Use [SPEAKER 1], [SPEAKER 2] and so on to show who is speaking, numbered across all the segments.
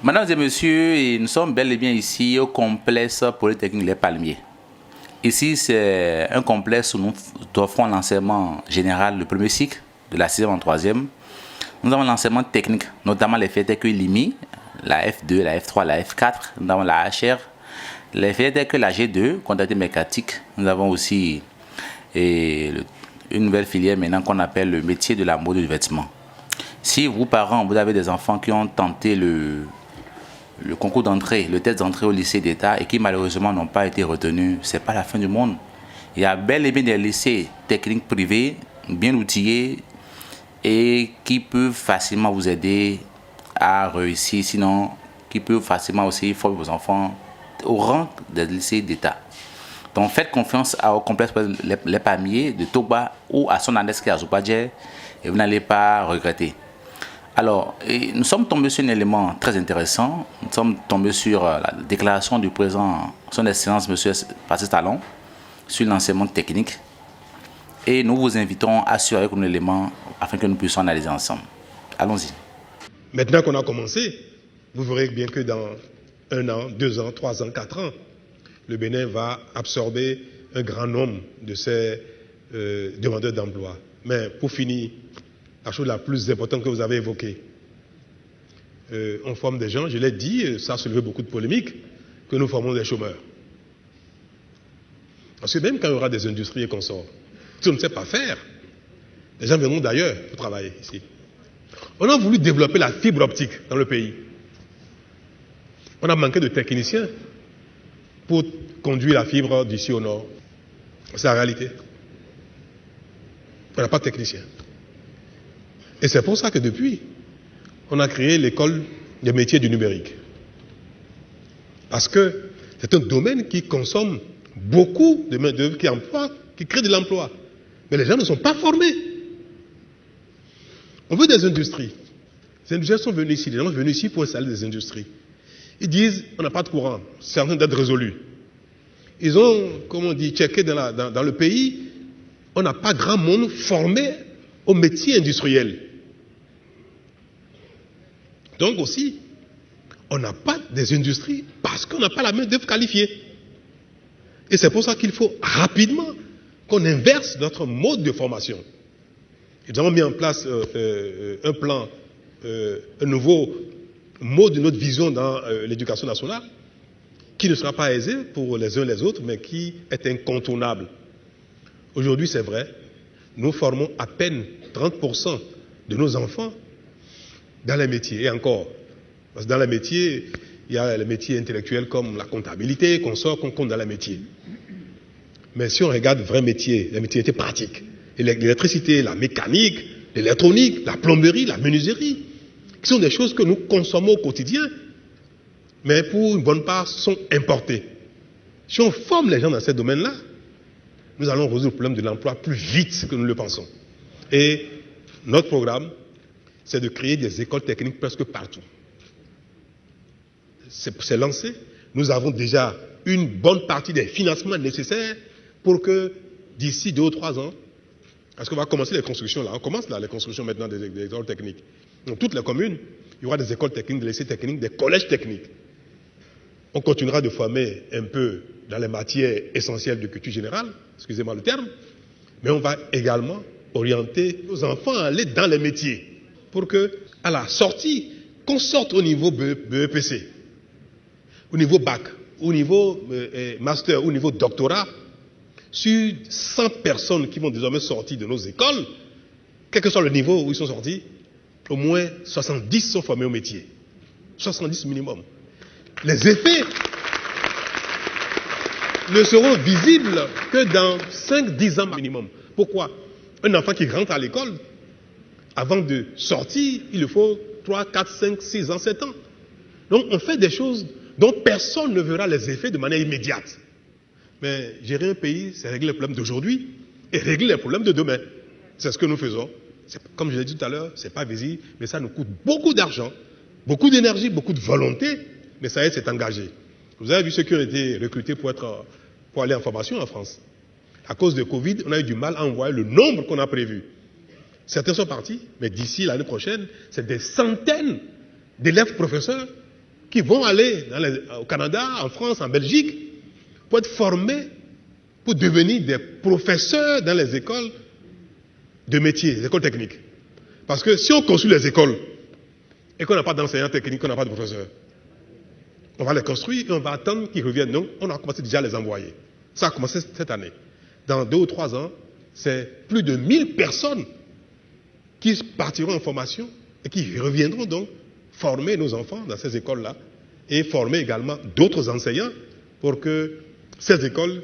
[SPEAKER 1] Mesdames et messieurs, nous sommes bel et bien ici au complexe Polytechnique Les Palmiers. Ici, c'est un complexe où nous offrons l'enseignement général, le premier cycle, de la 6e en 3e. Nous avons l'enseignement technique, notamment les filières telles que l'IMI, la F2, la F3, la F4. Nous avons la HR, les filières telles que la G2, comptabilité mécanique. Nous avons aussi une nouvelle filière maintenant qu'on appelle le métier de la mode et du vêtement. Si vous, parents, vous avez des enfants qui ont tenté le concours d'entrée, le test d'entrée au lycée d'État et qui malheureusement n'ont pas été retenus, ce n'est pas la fin du monde. Il y a bel et bien des lycées techniques privés, bien outillés et qui peuvent facilement vous aider à réussir, sinon qui peuvent facilement aussi former vos enfants au rang des lycées d'État. Donc faites confiance au complexe Les Palmiers de Toba ou à son adresse qui est à Zoupadjer et vous n'allez pas regretter. Alors, nous sommes tombés sur un élément très intéressant. Nous sommes tombés sur la déclaration du président, son Excellence M. Patrice Talon, sur l'enseignement technique. Et nous vous invitons à suivre avec nous l'élément afin que nous puissions analyser ensemble. Allons-y.
[SPEAKER 2] Maintenant qu'on a commencé, vous verrez bien que dans 1 an, 2 ans, 3 ans, 4 ans, le Bénin va absorber un grand nombre de ces demandeurs d'emploi. Mais pour finir, la chose la plus importante que vous avez évoquée, on forme des gens, je l'ai dit, ça a soulevé beaucoup de polémiques, que nous formons des chômeurs. Parce que même quand il y aura des industries et consorts, si on ne sait pas faire, les gens viendront d'ailleurs pour travailler ici. On a voulu développer la fibre optique dans le pays. On a manqué de techniciens pour conduire la fibre d'ici au nord. C'est la réalité. On n'a pas de techniciens. Et c'est pour ça que depuis, on a créé l'école des métiers du numérique. Parce que c'est un domaine qui consomme beaucoup de main-d'œuvre, qui crée de l'emploi. Mais les gens ne sont pas formés. On veut des industries. Les industries sont venues ici, les gens sont venus ici pour installer des industries. Ils disent, on n'a pas de courant, c'est en train d'être résolu. Ils ont, comme on dit, checké dans le pays, on n'a pas grand monde formé au métier industriel. Donc aussi, on n'a pas des industries parce qu'on n'a pas la main-d'œuvre qualifiée. Et c'est pour ça qu'il faut rapidement qu'on inverse notre mode de formation. Et nous avons mis en place un plan, un nouveau mode de notre vision dans l'éducation nationale, qui ne sera pas aisé pour les uns les autres, mais qui est incontournable. Aujourd'hui, c'est vrai, nous formons à peine 30% de nos enfants dans les métiers, et encore. Parce que dans les métiers, il y a les métiers intellectuels comme la comptabilité, qu'on compte dans les métiers. Mais si on regarde les vrais métiers, les métiers pratiques, l'électricité, la mécanique, l'électronique, la plomberie, la menuiserie, qui sont des choses que nous consommons au quotidien, mais pour une bonne part sont importées. Si on forme les gens dans ces domaines-là, nous allons résoudre le problème de l'emploi plus vite que nous le pensons. Et notre programme, c'est de créer des écoles techniques presque partout. C'est lancé. Nous avons déjà une bonne partie des financements nécessaires pour que d'ici 2 ou 3 ans, parce qu'on va commencer les constructions là, on commence là les constructions maintenant des écoles techniques. Dans toutes les communes, il y aura des écoles techniques, des lycées techniques, des collèges techniques. On continuera de former un peu dans les matières essentielles de culture générale, excusez-moi le terme, mais on va également orienter nos enfants à aller dans les métiers pour que, à la sortie, qu'on sorte au niveau BEPC, au niveau bac, au niveau master, au niveau doctorat, sur 100 personnes qui vont désormais sortir de nos écoles, quel que soit le niveau où ils sont sortis, au moins 70 sont formés au métier. 70 minimum. Les effets ne seront visibles que dans 5-10 ans minimum. Pourquoi? Un enfant qui rentre à l'école, avant de sortir, il lui faut 3, 4, 5, 6 ans, 7 ans. Donc on fait des choses dont personne ne verra les effets de manière immédiate. Mais gérer un pays, c'est régler les problèmes d'aujourd'hui et régler les problèmes de demain. C'est ce que nous faisons. Comme je l'ai dit tout à l'heure, ce n'est pas visible, mais ça nous coûte beaucoup d'argent, beaucoup d'énergie, beaucoup de volonté, mais ça y est, c'est engagé. Vous avez vu ceux qui ont été recrutés pour aller en formation en France. À cause de Covid, on a eu du mal à envoyer le nombre qu'on a prévu. Certains sont partis, mais d'ici l'année prochaine, c'est des centaines d'élèves professeurs qui vont aller au Canada, en France, en Belgique, pour être formés, pour devenir des professeurs dans les écoles de métiers, les écoles techniques. Parce que si on construit les écoles et qu'on n'a pas d'enseignants techniques, qu'on n'a pas de professeurs, on va les construire et on va attendre qu'ils reviennent. Donc, on a commencé déjà à les envoyer. Ça a commencé cette année. Dans 2 ou 3 ans, c'est plus de 1000 personnes qui partiront en formation et qui reviendront donc former nos enfants dans ces écoles-là et former également d'autres enseignants pour que ces écoles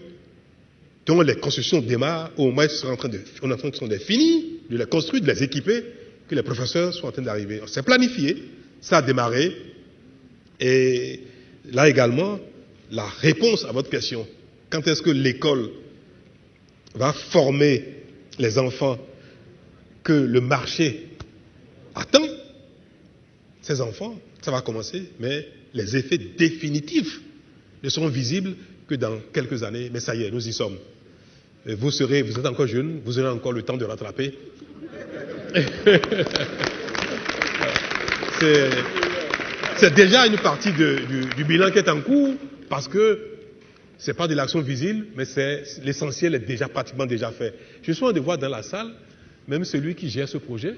[SPEAKER 2] dont les constructions démarrent, au moins sont en train de finir, de les construire, de les équiper, que les professeurs sont en train d'arriver. C'est planifié, ça a démarré. Et là également, la réponse à votre question, quand est-ce que l'école va former les enfants que le marché attend, ces enfants, ça va commencer, mais les effets définitifs ne seront visibles que dans quelques années. Mais ça y est, nous y sommes. Vous êtes encore jeune, vous aurez encore le temps de rattraper. C'est déjà une partie du bilan qui est en cours, parce que c'est pas de l'action visible, mais l'essentiel est déjà pratiquement déjà fait. Je suis en train de voir dans la salle, même celui qui gère ce projet.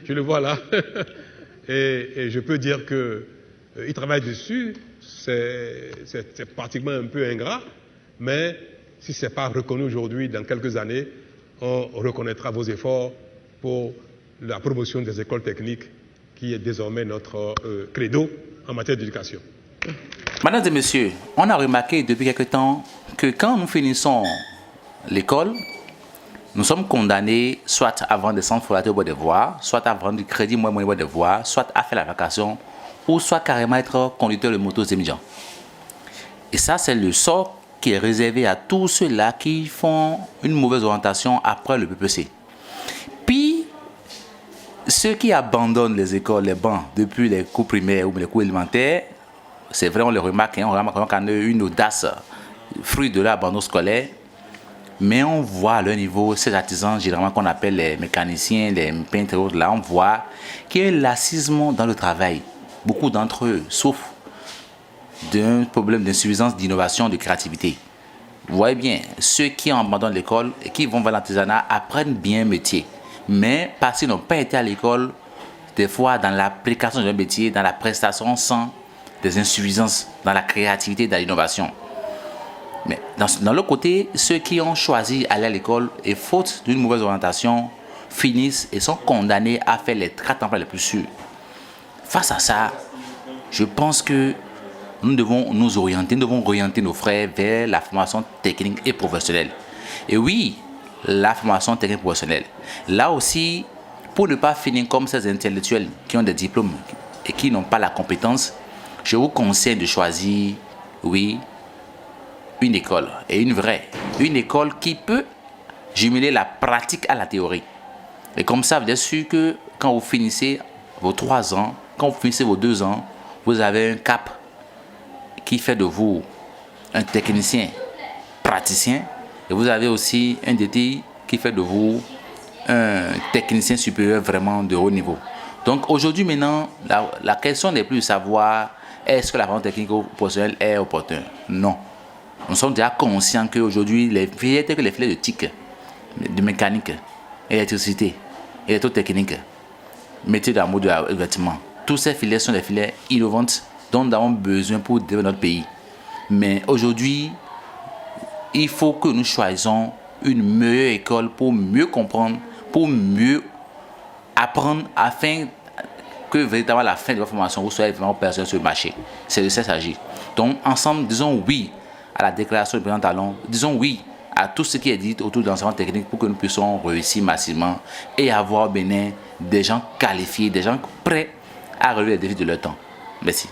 [SPEAKER 2] Je le vois là. Et je peux dire qu'il travaille dessus. C'est pratiquement un peu ingrat, mais si ce n'est pas reconnu aujourd'hui, dans quelques années, on reconnaîtra vos efforts pour la promotion des écoles techniques, qui est désormais notre credo en matière d'éducation.
[SPEAKER 1] Mesdames et messieurs, on a remarqué depuis quelque temps que quand nous finissons l'école, nous sommes condamnés soit à vendre des centres formatés au bois des voies, soit à vendre du crédit moyen au bois des voies, soit à faire la vacation, ou soit carrément être conducteur de motos émigrants. Et ça, c'est le sort qui est réservé à tous ceux-là qui font une mauvaise orientation après le PPC. Puis, ceux qui abandonnent les écoles, les bancs, depuis les cours primaires ou les cours élémentaires, c'est vrai, on le remarque, on remarque qu'on a une audace, fruit de l'abandon scolaire, mais on voit à leur niveau, ces artisans, généralement qu'on appelle les mécaniciens, les peintres et autres, là, on voit qu'il y a un lassisme dans le travail. Beaucoup d'entre eux souffrent d'un problème d'insuffisance d'innovation, de créativité. Vous voyez bien, ceux qui abandonnent l'école et qui vont vers l'artisanat apprennent bien un métier. Mais parce qu'ils n'ont pas été à l'école, des fois dans l'application de leur métier, dans la prestation, on sent des insuffisances dans la créativité, dans l'innovation. Mais dans l'autre côté, ceux qui ont choisi d'aller à l'école et faute d'une mauvaise orientation, finissent et sont condamnés à faire les trates d'emploi les plus sûrs. Face à ça, je pense que nous devons nous orienter, nous devons orienter nos frères vers la formation technique et professionnelle. Et oui, la formation technique et professionnelle. Là aussi, pour ne pas finir comme ces intellectuels qui ont des diplômes et qui n'ont pas la compétence, je vous conseille de choisir, oui, une école, et une vraie. Une école qui peut jumeler la pratique à la théorie. Et comme ça, vous êtes sûr que quand vous finissez vos 3 ans, quand vous finissez vos 2 ans, vous avez un cap qui fait de vous un technicien praticien, et vous avez aussi un DTI qui fait de vous un technicien supérieur vraiment de haut niveau. Donc aujourd'hui maintenant, la question n'est plus de savoir est-ce que la formation technique ou professionnelle est opportune. Non. Nous sommes déjà conscients qu'aujourd'hui, les filières telles que les filières de TIC, de mécanique, électricité, électrotechnique, métier de la mode, de vêtements, tous ces filières sont des filières innovantes dont nous avons besoin pour développer notre pays. Mais aujourd'hui, il faut que nous choisissions une meilleure école pour mieux comprendre, pour mieux apprendre, afin que véritablement à la fin de votre formation, vous soyez vraiment opérationnel sur le marché. C'est de ça qu'il s'agit. Donc, ensemble, disons oui à la déclaration du président Talon, disons oui à tout ce qui est dit autour de l'enseignement technique pour que nous puissions réussir massivement et avoir au Bénin des gens qualifiés, des gens prêts à relever les défis de leur temps. Merci.